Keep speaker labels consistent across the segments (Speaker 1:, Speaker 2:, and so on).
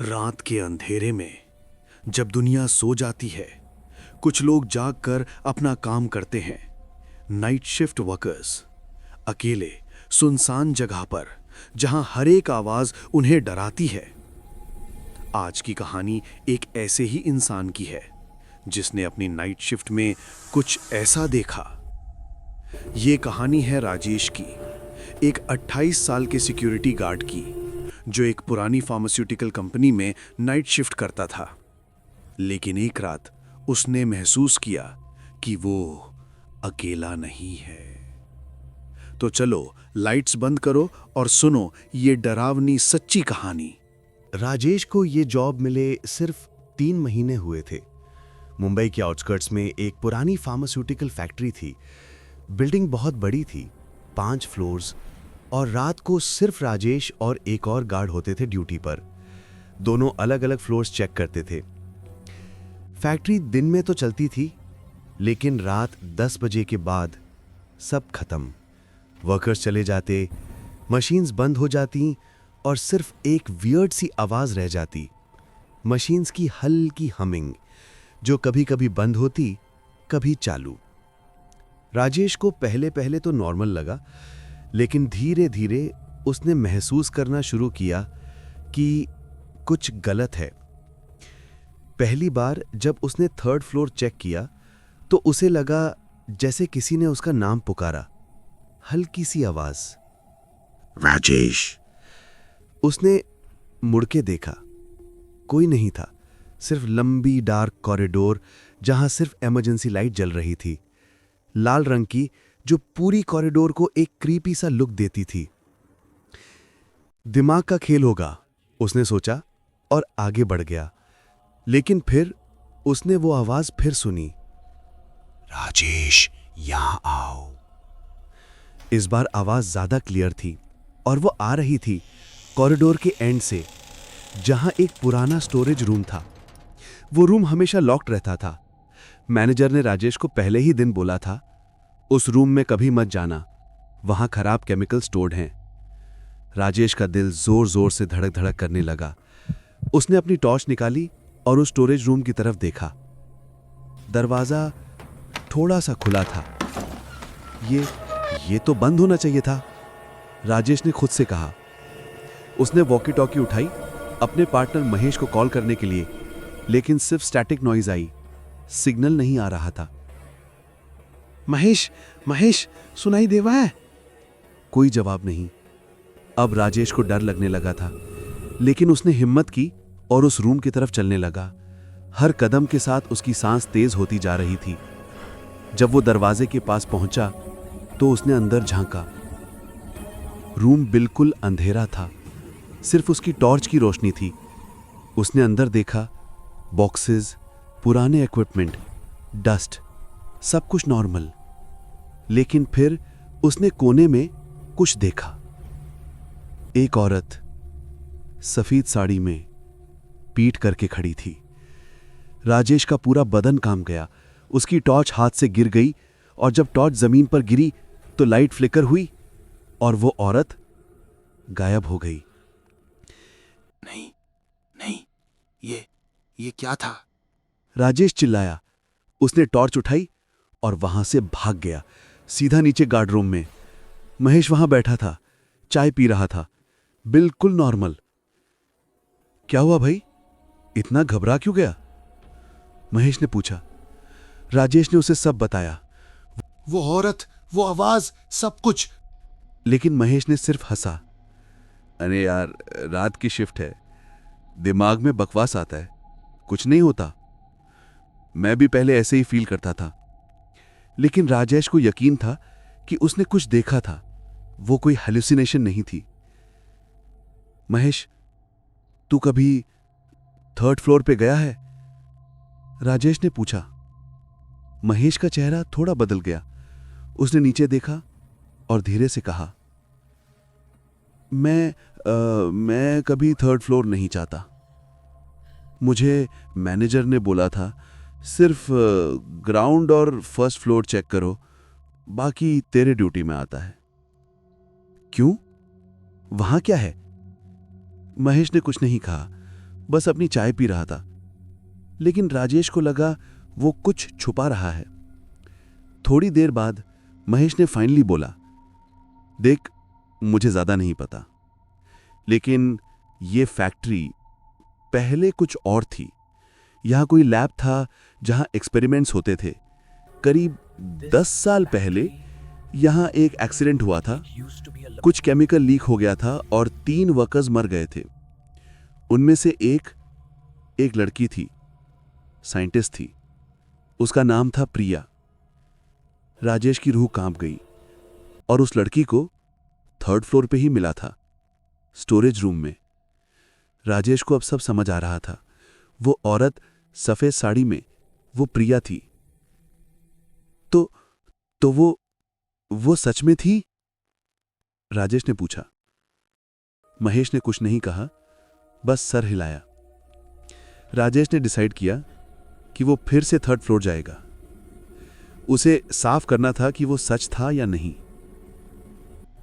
Speaker 1: रात के अंधेरे में जब दुनिया सो जाती है, कुछ लोग जाग कर अपना काम करते हैं। नाइट शिफ्ट वर्कर्स अकेले सुनसान जगह पर, जहां हर एक आवाज उन्हें डराती है। आज की कहानी एक ऐसे ही इंसान की है जिसने अपनी नाइट शिफ्ट में कुछ ऐसा देखा। ये कहानी है राजेश की, एक 28 साल के सिक्योरिटी गार्ड की, जो एक पुरानी फार्मास्यूटिकल कंपनी में नाइट शिफ्ट करता था। लेकिन एक रात उसने महसूस किया कि वो अकेला नहीं है। तो चलो लाइट्स बंद करो और सुनो ये डरावनी सच्ची कहानी।
Speaker 2: राजेश को ये जॉब मिले सिर्फ 3 महीने हुए थे। मुंबई के आउटस्कर्ट्स में एक पुरानी फार्मास्यूटिकल फैक्ट्री थी। बिल्डिंग बहुत बड़ी थी, 5 फ्लोर्स, और रात को सिर्फ राजेश और एक और गार्ड होते थे ड्यूटी पर। दोनों अलग अलग फ्लोर्स चेक करते थे। फैक्ट्री दिन में तो चलती थी, लेकिन रात 10 बजे के बाद सब खत्म। वर्कर्स चले जाते, मशीन्स बंद हो जाती और सिर्फ एक वियर्ड सी आवाज रह जाती, मशीन्स की हल्की हमिंग, जो कभी कभी बंद होती, कभी चालू। राजेश को पहले पहले तो नॉर्मल लगा, लेकिन धीरे धीरे उसने महसूस करना शुरू किया कि कुछ गलत है। पहली बार जब उसने 3rd फ्लोर चेक किया तो उसे लगा जैसे किसी ने उसका नाम पुकारा। हल्की सी आवाज, राजेश। उसने मुड़ के देखा, कोई नहीं था, सिर्फ लंबी डार्क कॉरिडोर जहां सिर्फ इमरजेंसी लाइट जल रही थी, लाल रंग की, जो पूरी कॉरिडोर को एक क्रीपी सा लुक देती थी। दिमाग का खेल होगा, उसने सोचा और आगे बढ़ गया। लेकिन फिर उसने वो आवाज फिर सुनी, राजेश यहां आओ। इस बार आवाज ज्यादा क्लियर थी और वो आ रही थी कॉरिडोर के एंड से, जहां एक पुराना स्टोरेज रूम था। वो रूम हमेशा लॉक्ड रहता था। मैनेजर ने राजेश को पहले ही दिन बोला था, उस रूम में कभी मत जाना, वहां खराब केमिकल स्टोर्ड हैं। राजेश का दिल जोर जोर से धड़क धड़क करने लगा। उसने अपनी टॉर्च निकाली और उस स्टोरेज रूम की तरफ देखा। दरवाजा थोड़ा सा खुला था। ये तो बंद होना चाहिए था, राजेश ने खुद से कहा। उसने वॉकी टॉकी उठाई अपने पार्टनर महेश को कॉल करने के लिए, लेकिन सिर्फ स्टैटिक नॉइज आई, सिग्नल नहीं आ रहा था। महेश सुनाई देवा है? कोई जवाब नहीं। अब राजेश को डर लगने लगा था, लेकिन उसने हिम्मत की और उस रूम की तरफ चलने लगा। हर कदम के साथ उसकी सांस तेज होती जा रही थी। जब वो दरवाजे के पास पहुंचा तो उसने अंदर झांका। रूम बिल्कुल अंधेरा था, सिर्फ उसकी टॉर्च की रोशनी थी। उसने अंदर देखा, बॉक्सेस, पुराने इक्विपमेंट, डस्ट, सब कुछ नॉर्मल। लेकिन फिर उसने कोने में कुछ देखा। एक औरत सफेद साड़ी में पीठ करके खड़ी थी। राजेश का पूरा बदन कांप गया। उसकी टॉर्च हाथ से गिर गई और जब टॉर्च जमीन पर गिरी तो लाइट फ्लिकर हुई और वो औरत गायब हो गई।
Speaker 1: नहीं, ये क्या था?
Speaker 2: राजेश चिल्लाया। उसने टॉर्च उठाई और वहां से भाग गया, सीधा नीचे गार्ड रूम में। महेश वहां बैठा था, चाय पी रहा था, बिल्कुल नॉर्मल। क्या हुआ भाई, इतना घबरा क्यों गया? महेश ने पूछा। राजेश ने उसे सब बताया,
Speaker 3: वो औरत, वो आवाज, सब कुछ।
Speaker 2: लेकिन महेश ने सिर्फ हंसा। अरे यार, रात की शिफ्ट है, दिमाग में बकवास आता है, कुछ नहीं होता। मैं भी पहले ऐसे ही फील करता था। लेकिन राजेश को यकीन था कि उसने कुछ देखा था, वो कोई हेलुसिनेशन नहीं थी। महेश, तू कभी 3rd फ्लोर पे गया है? राजेश ने पूछा। महेश का चेहरा थोड़ा बदल गया। उसने नीचे देखा और धीरे से कहा, मैं कभी 3rd फ्लोर नहीं चाहता। मुझे मैनेजर ने बोला था सिर्फ ग्राउंड और 1st फ्लोर चेक करो, बाकी तेरे ड्यूटी में आता है। क्यों, वहां क्या है? महेश ने कुछ नहीं कहा। बस अपनी चाय पी रहा था। लेकिन राजेश को लगा वो कुछ छुपा रहा है। थोड़ी देर बाद महेश ने फाइनली बोला, देख, मुझे ज्यादा नहीं पता, लेकिन ये फैक्ट्री पहले कुछ और थी। यहां कोई लैब था जहां एक्सपेरिमेंट्स होते थे। करीब 10 साल पहले यहां एक एक्सीडेंट हुआ था। कुछ केमिकल लीक हो गया था और 3 वर्कर्स मर गए थे। उनमें से एक लड़की थी, साइंटिस्ट थी। उसका नाम था प्रिया। राजेश की रूह कांप गई और उस लड़की को 3rd फ्लोर पे ही मिला था, स्टोरेज रूम में। राजेश को अब सब समझ आ रहा था। वो औरत सफेद साड़ी में, वो प्रिया थी। तो वो सच में थी? राजेश ने पूछा। महेश ने कुछ नहीं कहा, बस सर हिलाया। राजेश ने डिसाइड किया कि वो फिर से 3rd फ्लोर जाएगा। उसे साफ करना था कि वो सच था या नहीं।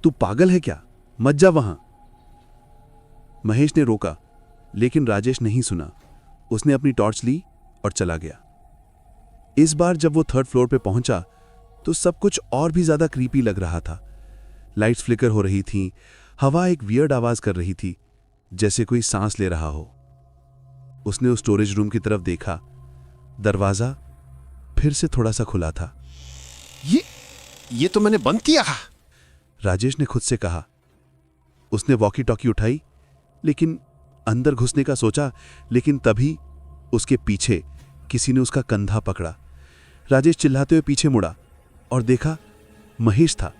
Speaker 2: तू पागल है क्या? मत जा वहां। महेश ने रोका, लेकिन राजेश नहीं सुना। उसने अपनी टॉर्च ली और चला गया। इस बार जब वो 3rd फ्लोर पे पहुंचा तो सब कुछ और भी ज्यादा क्रीपी लग रहा था। लाइट्स फ्लिकर हो रही थीं, हवा एक वियर्ड आवाज कर रही थी, जैसे कोई सांस ले रहा हो। उसने उस स्टोरेज रूम की तरफ देखा। दरवाजा फिर से थोड़ा सा खुला था।
Speaker 3: ये तो मैंने बंद किया।
Speaker 2: राजेश ने खुद से कहा। उसने वॉकी टॉकी उठाई, लेकिन अंदर घुसने का सोचा, लेकिन तभी उसके पीछे किसी ने उसका कंधा पकड़ा। राजेश चिल्लाते हुए पीछे मुड़ा और देखा महेश था।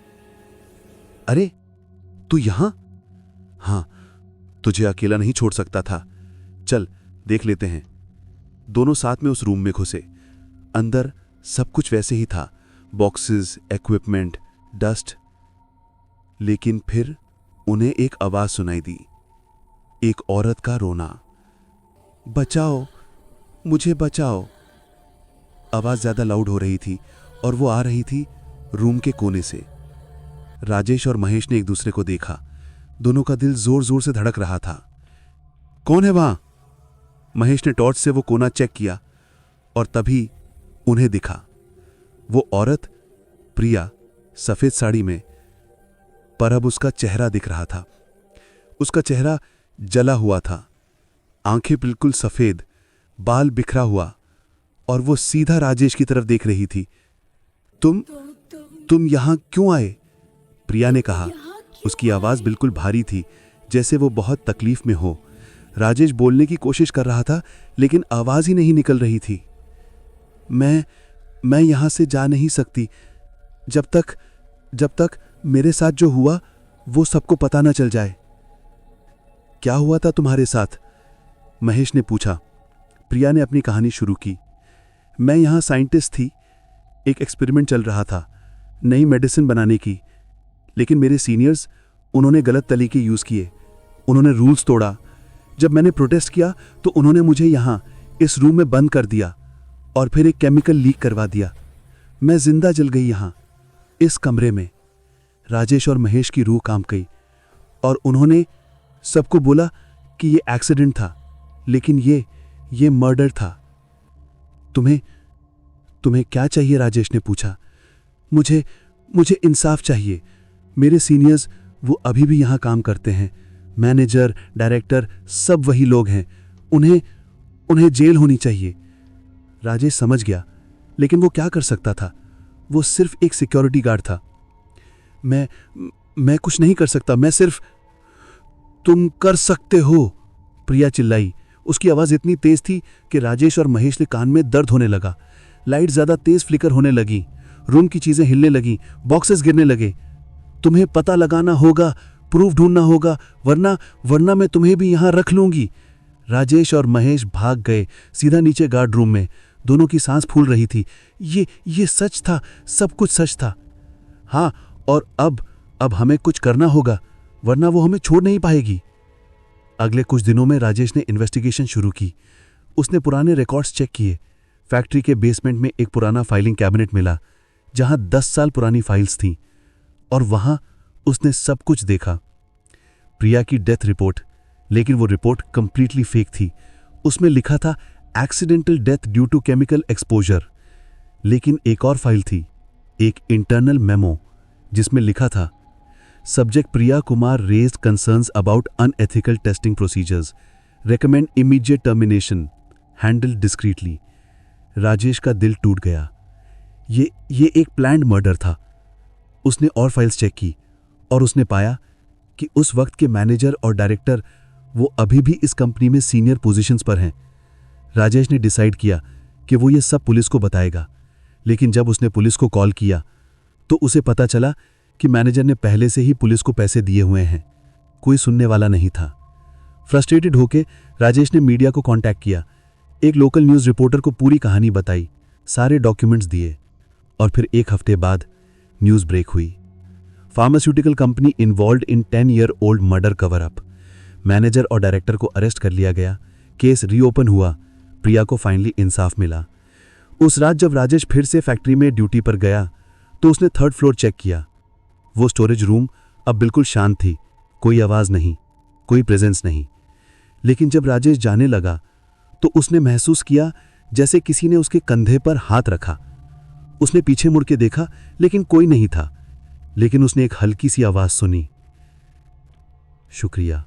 Speaker 2: अरे, तू यहां? हां, तुझे अकेला नहीं छोड़ सकता था। चल देख लेते हैं। दोनों साथ में उस रूम में घुसे। अंदर सब कुछ वैसे ही था, बॉक्सेस, इक्विपमेंट, डस्ट। लेकिन फिर उन्हें एक आवाज सुनाई दी, एक औरत का रोना। बचाओ, मुझे बचाओ। आवाज ज्यादा लाउड हो रही थी और वो आ रही थी रूम के कोने से। राजेश और महेश ने एक दूसरे को देखा। दोनों का दिल जोर जोर से धड़क रहा था। कौन है वहां? महेश ने टॉर्च से वो कोना चेक किया और तभी उन्हें दिखा। वो औरत प्रिया, सफेद साड़ी में, पर अब उसका चेहरा दिख रहा था। उसका चेहरा जला हुआ था, आंखें बिल्कुल सफेद, बाल बिखरा हुआ, और वो सीधा राजेश की तरफ देख रही थी। तुम यहां क्यों आए? प्रिया ने कहा। उसकी आवाज बिल्कुल भारी थी, जैसे वो बहुत तकलीफ में हो। राजेश बोलने की कोशिश कर रहा था, लेकिन आवाज ही नहीं निकल रही थी। मैं यहां से जा नहीं सकती जब तक मेरे साथ जो हुआ वो सबको पता न चल जाए। क्या हुआ था तुम्हारे साथ? महेश ने पूछा। प्रिया ने अपनी कहानी शुरू की। मैं यहां साइंटिस्ट थी, एक एक्सपेरिमेंट चल रहा था, नई मेडिसिन बनाने की। लेकिन मेरे सीनियर्स, उन्होंने गलत तरीके यूज किए। उन्होंने रूल्स तोड़ा। जब मैंने प्रोटेस्ट किया तो उन्होंने मुझे यहां इस रूम में बंद कर दिया और फिर एक केमिकल लीक करवा दिया। मैं जिंदा जल गई यहां इस कमरे में। राजेश और महेश की रूह कांप गई और उन्होंने सबको बोला कि ये एक्सीडेंट था, लेकिन ये मर्डर था। तुम्हें क्या चाहिए? राजेश ने पूछा। मुझे इंसाफ चाहिए। मेरे सीनियर्स, वो अभी भी यहां काम करते हैं। मैनेजर, डायरेक्टर, सब वही लोग हैं। उन्हें जेल होनी चाहिए। राजेश समझ गया, लेकिन वो क्या कर सकता था? वो सिर्फ एक सिक्योरिटी गार्ड था। मैं कुछ नहीं कर सकता। मैं सिर्फ। तुम कर सकते हो, प्रिया चिल्लाई। उसकी आवाज इतनी तेज थी कि राजेश और महेश के कान में दर्द होने लगा। लाइट ज्यादा तेज फ्लिकर होने लगी, रूम की चीजें हिलने लगी, बॉक्सेस गिरने लगे। तुम्हें पता लगाना होगा, प्रूफ ढूंढना होगा, वरना मैं तुम्हें भी यहां रख लूंगी। राजेश और महेश भाग गए सीधा नीचे गार्ड रूम में। दोनों की सांस फूल रही थी। ये सच था, सब कुछ सच था। हाँ, और अब हमें कुछ करना होगा, वरना वो हमें छोड़ नहीं पाएगी। अगले कुछ दिनों में राजेश ने इन्वेस्टिगेशन शुरू की। उसने पुराने रिकॉर्ड्स चेक किए। फैक्ट्री के बेसमेंट में एक पुराना फाइलिंग कैबिनेट मिला, जहां 10 साल पुरानी फाइल्स थीं, और वहां उसने सब कुछ देखा। प्रिया की डेथ रिपोर्ट, लेकिन वो रिपोर्ट कंप्लीटली फेक थी।
Speaker 4: उसमें लिखा था accidental death due to chemical exposure. लेकिन एक और फाइल थी, एक इंटरनल मेमो, जिसमें लिखा था subject Priya Kumar raised concerns about unethical testing procedures, recommend immediate termination, handle discreetly. Rajesh का दिल टूट गया। ये एक प्लान्ड मर्डर था। उसने और फाइल्स चेक की और उसने पाया कि उस वक्त के मैनेजर और डायरेक्टर वो अभी भी इस कंपनी में सीनियर पोजीशंस पर हैं। राजेश ने डिसाइड किया कि वो ये सब पुलिस को बताएगा, लेकिन जब उसने पुलिस को कॉल किया तो उसे पता चला कि मैनेजर ने पहले से ही पुलिस को पैसे दिए हुए हैं। कोई सुनने वाला नहीं था। फ्रस्ट्रेटेड होकर राजेश ने मीडिया को कांटेक्ट किया। एक लोकल न्यूज़ रिपोर्टर को पूरी कहानी बताई, सारे डॉक्यूमेंट्स दिए, और फिर एक हफ्ते बाद न्यूज़ ब्रेक हुई। फार्मास्यूटिकल कंपनी इन्वॉल्व्ड इन 10-year-old murder cover up. Manager और डायरेक्टर को अरेस्ट कर लिया गया। केस रीओपन हुआ। प्रिया को फाइनली इंसाफ मिला। उस रात जब राजेश फिर से फैक्ट्री में ड्यूटी पर गया तो उसने 3rd फ्लोर चेक किया। वो स्टोरेज रूम अब बिल्कुल शांत थी, कोई आवाज नहीं, कोई प्रेजेंस नहीं। लेकिन जब राजेश जाने लगा तो उसने महसूस किया जैसे किसी ने उसके कंधे पर हाथ रखा। उसने पीछे मुड़ के देखा, लेकिन कोई नहीं था। लेकिन उसने एक हल्की सी आवाज सुनी, शुक्रिया।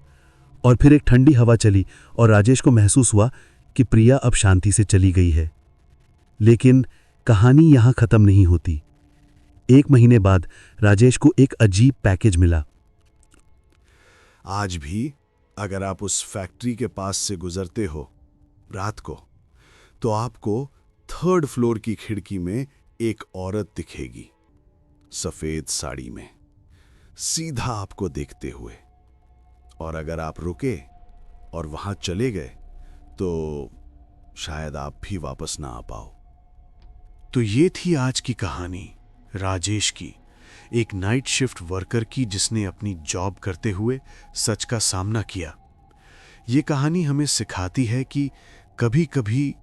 Speaker 4: और फिर एक ठंडी हवा चली और राजेश को महसूस हुआ कि प्रिया अब शांति से चली गई है। लेकिन कहानी यहां खत्म नहीं होती। 1 महीने बाद राजेश को एक अजीब पैकेज मिला।
Speaker 2: आज भी अगर आप उस फैक्ट्री के पास से गुजरते हो रात को, तो आपको 3rd फ्लोर की खिड़की में एक औरत दिखेगी, सफेद साड़ी में, सीधा आपको देखते हुए। और अगर आप रुके और वहां चले गए तो शायद आप भी वापस ना आ पाओ।
Speaker 1: तो ये थी आज की कहानी राजेश की, एक नाइट शिफ्ट वर्कर की जिसने अपनी जॉब करते हुए सच का सामना किया। ये कहानी हमें सिखाती है कि कभी कभी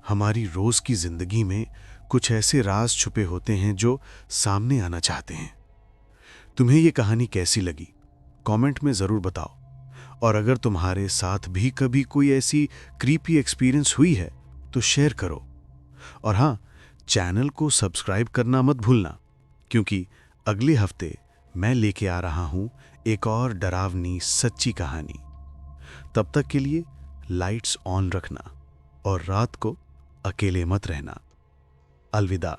Speaker 1: हमारी रोज की जिंदगी में कुछ ऐसे राज छुपे होते हैं जो सामने आना चाहते हैं। तुम्हें ये कहानी कैसी लगी कमेंट में जरूर बताओ। और अगर तुम्हारे साथ भी कभी कोई ऐसी क्रीपी एक्सपीरियंस हुई है तो शेयर करो। और हाँ, चैनल को सब्सक्राइब करना मत भूलना, क्योंकि अगले हफ्ते मैं लेके आ रहा हूं एक और डरावनी सच्ची कहानी। तब तक के लिए लाइट्स ऑन रखना और रात को अकेले मत रहना। अलविदा।